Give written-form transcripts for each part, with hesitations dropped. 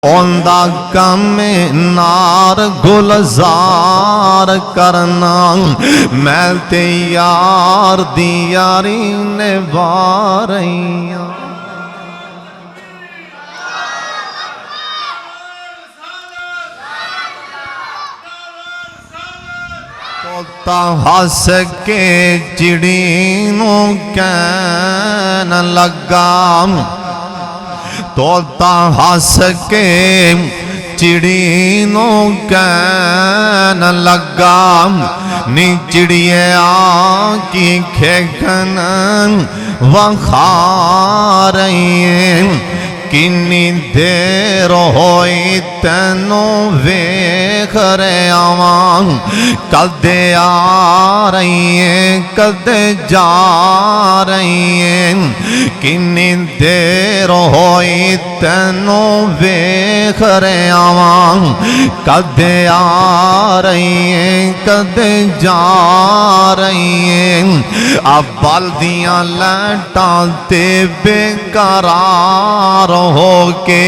औंदा कम नार गुलजार करना, मैं ते यार दी यारी निभा रही हूं। तोता हस के चिड़ी नू कहन लगा, तोता हस के चिड़ी नू कहन लगा, नी चिड़िए की खेखन वखा रही है। किन्नी देर होई तैनू वेख रहा, कदे आ रही है कदे जा रही है। किन्नी देर होई तैनू वेख रहा, कदे आ रही है कदे जा रही है। अब बल दियां लाटां ते बेकरार हो के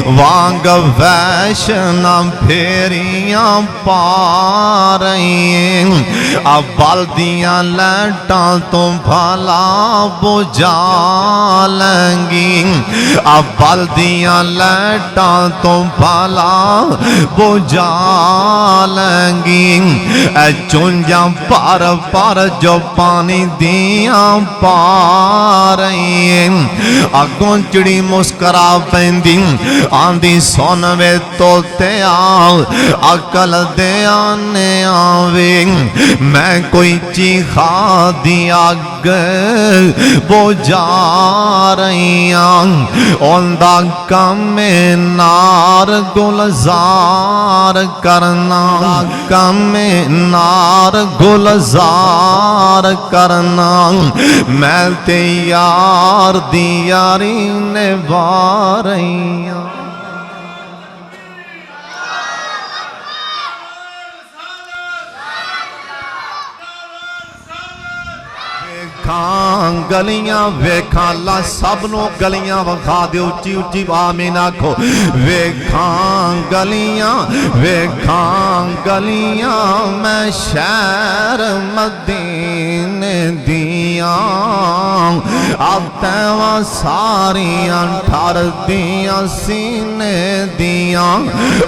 वांग वैष्णव फेरियां पा रही हैं। अब बल दियां लाटां तो भला बुझा लेंगी, अब बल दियां लाटां तो भला बुझा लेंगी। चुंझां पर जो पानी दियां पा रही हैं। अगों चिड़ी मुस्करा पैंदी आंदी, सोन वे तोते आ अकल दे आने आवे। मैं कोई चीखा दी अग बुझा रही हूं। औंदा कम नार गुलजार करना, कम नार गुलजार करना, मैं ते यार दी यारी निभा रही हूं। गलियां वेखा ला सबनों गलियां वखा दे, उच्ची उच्ची आमीन आखो। वेखा गलियां मैं शहर मदीने दियां, अब तैवा सारियां ठर दियां सीने दियां।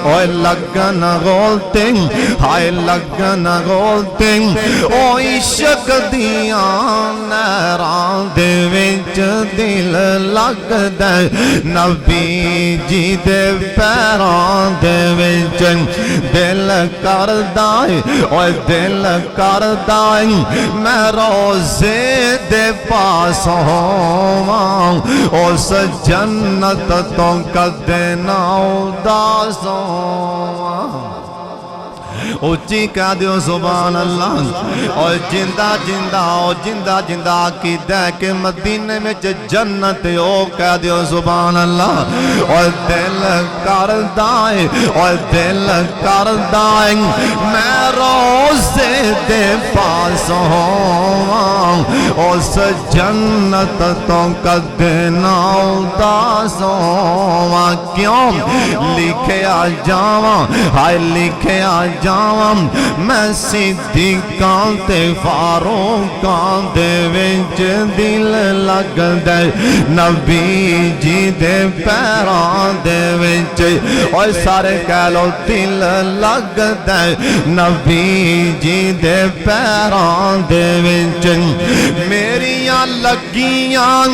ओए लगन गोलते हाय लगन गोलते, ओ इश्क दियां नहरां दे विच दिल लगदा, नबी जी दे पैरां दे विच दिल करदा है। ओए दिल करदा है मैं रोज़े दे पास होवां, उस जन्नत तो कदे ना उदास होवां। उच्ची कह दियो सुभान अल्लाह। और जिंदा जिंदा ओ जिंदा जिंदा की दे के मदीने में जन्नत ओ कह दियो सुभान अल्लाह। और दिल करदा है और दिल करदा है मैं रोज़े दे पास होवां, उस जन्नत तो कदे ना उदास होवां। क्यों लिखे आ जावां हाय लिखे आ जावां, मैं सिद्दीकां ते फारूकां दे विच दिल लगदा, नबी जी दे पैरां दे विच। ओए सारे कह लो दिल लगदा नबी जी दे पैरां दे विच। मेरियां लगियां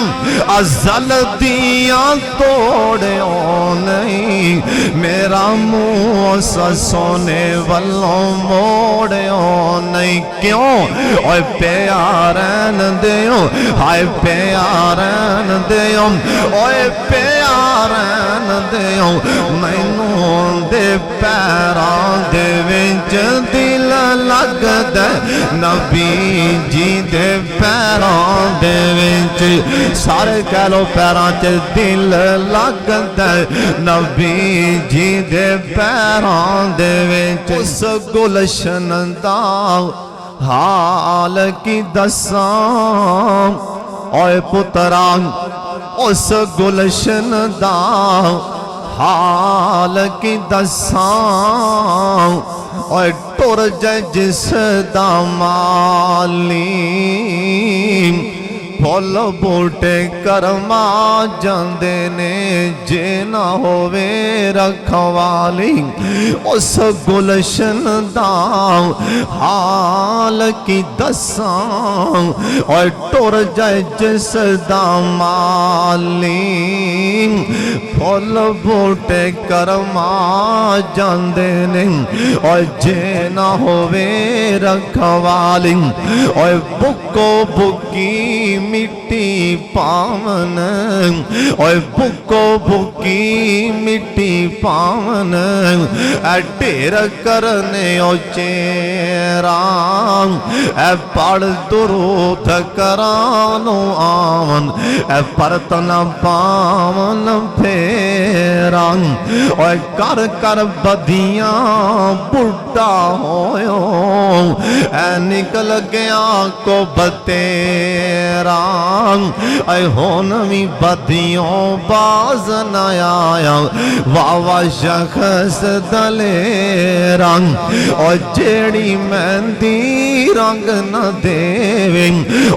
अज़ल दियां तोड़ियो नहीं, मेरा मुंह सोने वल्लों मोड़ियो नहीं। क्यों ओए प्यारन दियो हाय प्यारन दियो, ओए प्यारन दियो मैनू दे पैरां दे विच दिल लगदा, नबी जी दे पैरां दे विच। सारे कह लो पैरां च दिल लगदा, नबी जी दे पैरां दे विच। उस गुलशन दा हाल की दसां, ओए पुत्रा उस गुलशन दा हाल की दसां और टुर जाए जिस दा माली फुल बूटे कर्मा जांदे ने जे ना होवे रखवाली उस गुलशन दा हाल की दसां और टुर जाए जिस दा माली फुल बूटे कर्मा जांदे ने और जे ना होवे रखवाली और बुको बुकी मिट्टी पावन और बुको बुकी मिट्टी पावन ढेर करने ओ चेरा पढ़ दुरूद करानो आवन परतन पावन फेरा और कर कर बदियां बुढ़ा होयो निकल गया को बतेरा होन भी बदियों बाज न आया वावा शख्स दलेरा और जेड़ी मेहंदी रंग न देवे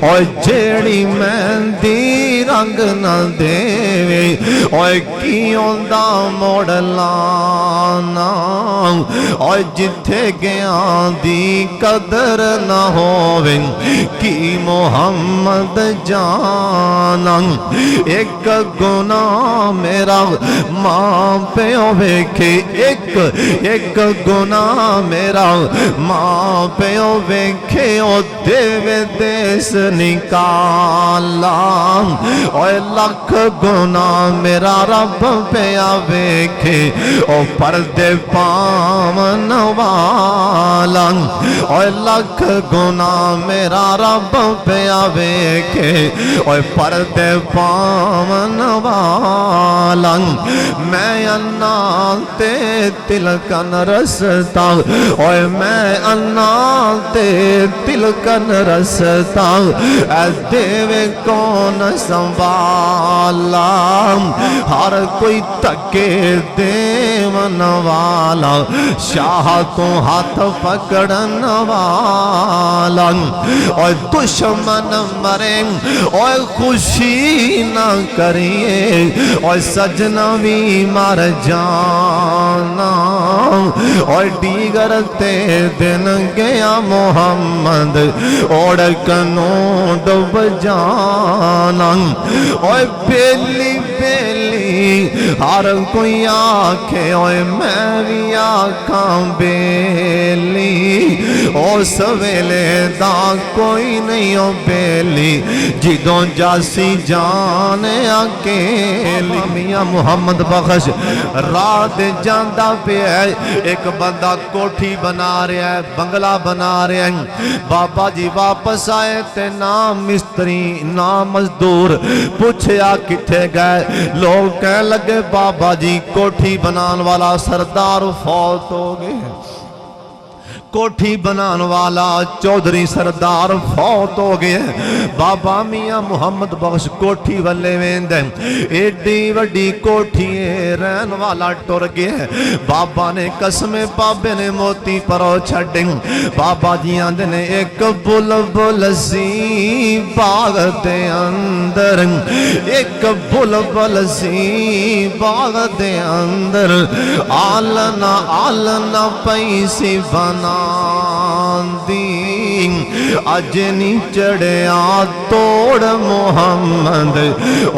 और जेड़ी मेहंदी रंग न देवे और कियों दा मोड़लाना और जिथे गया दी कदर न होवे की मोहम्मद जाना एक गुना मेरा मां प्यो वेखे एक गुना मेरा मां प्यो वेखे ओ देवे देश निकाला और लख गुना मेरा रब प्या वेखे ओ पर्दे पावन वाला और लख गुना मेरा रब प्या वेखे और पर्दे पावन वाला मैं अन्ना ते तिलकन रसता और मैं अन्ना ते तिलकन रसता देवे कौन संभाला हर कोई तके देवन वाला शाह को हाथ पकड़न वाला और दुश्मन मरे और खुशी न करिए और सजना भी मर जाना और डीगरते दिन गया मोहम्मद और कनो डूब जाना और बेली बेली हर कोई आखे और मैं भी आखा बेली उस वेले दा कोई नहीं हो बेली जिदों जासी जान अकेली मियां मुहम्मद बख्श रात जांदा पे एक बंदा कोठी बना रहा है बंगला बना रहा है बाबा जी वापस आए ते ना मिस्त्री ना मजदूर पूछया किथे गए लोग कह लगे बाबा जी कोठी बनाने वाला सरदार फौत हो गए कोठी बनाने वाला चौधरी सरदार फौत हो गए बाबा मियां मुहम्मद बख्श कोठी वाले वेंदे एडी वड्डी कोठी रहन वाला टुर गया बाबा ने कसमे बाबे ने मोती परो छड़े बाबा जी आंदे ने एक बुलबुल सी बाग दे अंदर एक बुलबुल सी बाग दे अंदर आलना आलना पैसी बना अज नी चढ़िया तोड़ मोहम्मद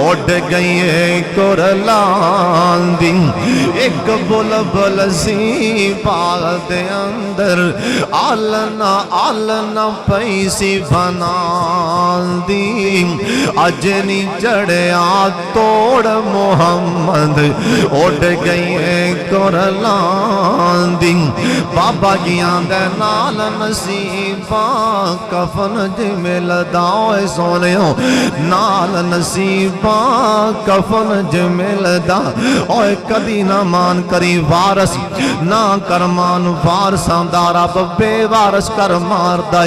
उड़ गई कुरलांदी एक बुलबुल सी बाग दे अंदर आलना आलना पैसी बनांदी अज नी चढ़िया तोड़ मोहम्मद उड़ गई कुरलांदी बाबा जी आंदे नाल नसीबां कफन ज मिलदा ओए सोनियो नाल नसीबा कफन ज मिलदा ओए कदी ना मान करी वारस ना कर मान वारसां दा रब बेवारस कर मारदा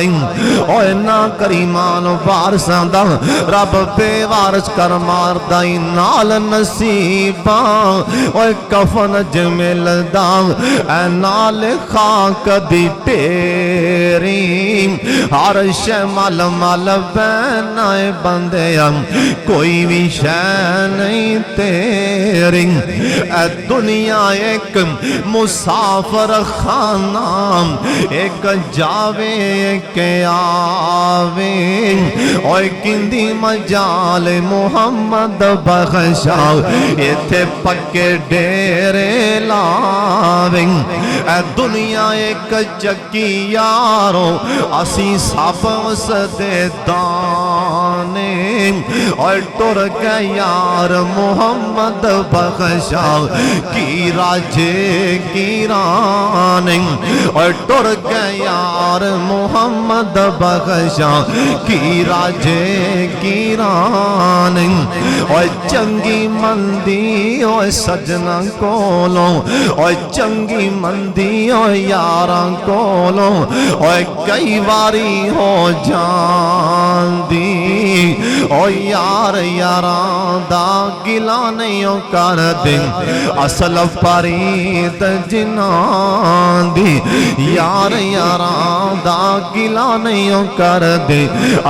ओए ना करी मान वारसां दा रब बेवारस कर मारदा नाल नसीबा ओए कफन ज मिलदा ऐ नाल खाक दी ढेरी हर शै मल मल बैनाए बंदे कोई भी शै नहीं तेरी ऐ दुनिया एक मुसाफर खाना एक जावे एक आवे ओए किंदी मजाल मुहम्मद बख्शा इथे पक्के डेरे लावे ऐ दुनिया एक चक्की यारो असी सब उसदे दाने और टुर गए यार मुहम्मद बख्शा की राजे की रानी और टुर गए यार मुहम्मद बख्शा की राजे की रानी और चंगी मंदी और सजना कोलो और चंगी मंदी और यारां कोलो और कई बारी हो जांदी ओ यार यारां दा गिला नहीं कर दे असल फरीद जिन्हां दी यार यारां दा गिला नहीं कर दे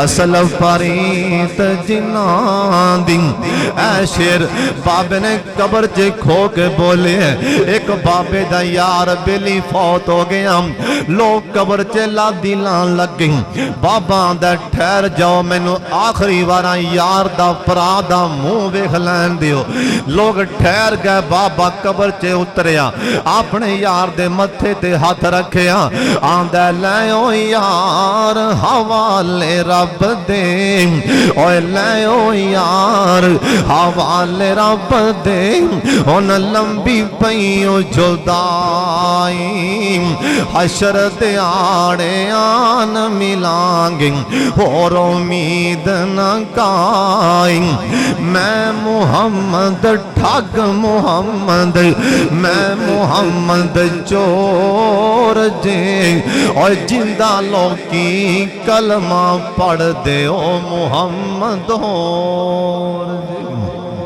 असल फरीद जिन्हां दी ऐ शेर बाबे ने कब्र च खो के बोले एक बाबे दा यार बेली फौत हो गया लोग कब्र च लादी लान लगे बाबा दा ठहर जाओ मैनू आखिरी वारा यार दा भरा दा मुंह वेख लैन दियो लोग ठहर गए बाबा कब्र च उतरिया अपने यार दे मथे ते हाथ रखिया आंदा लैओ यार हवाले रब दे ओए लैओ यार हवाले रब दे हुन लंबी पईओ जुदाई हशर दे आड़े आन मिलांगे और उम्मीद न काई मैं मुहम्मद ठग मुहम्मद मैं मुहम्मद चोर जे और जिंदा लोकी कलमा पढ़ दे ओ मुहम्मद होर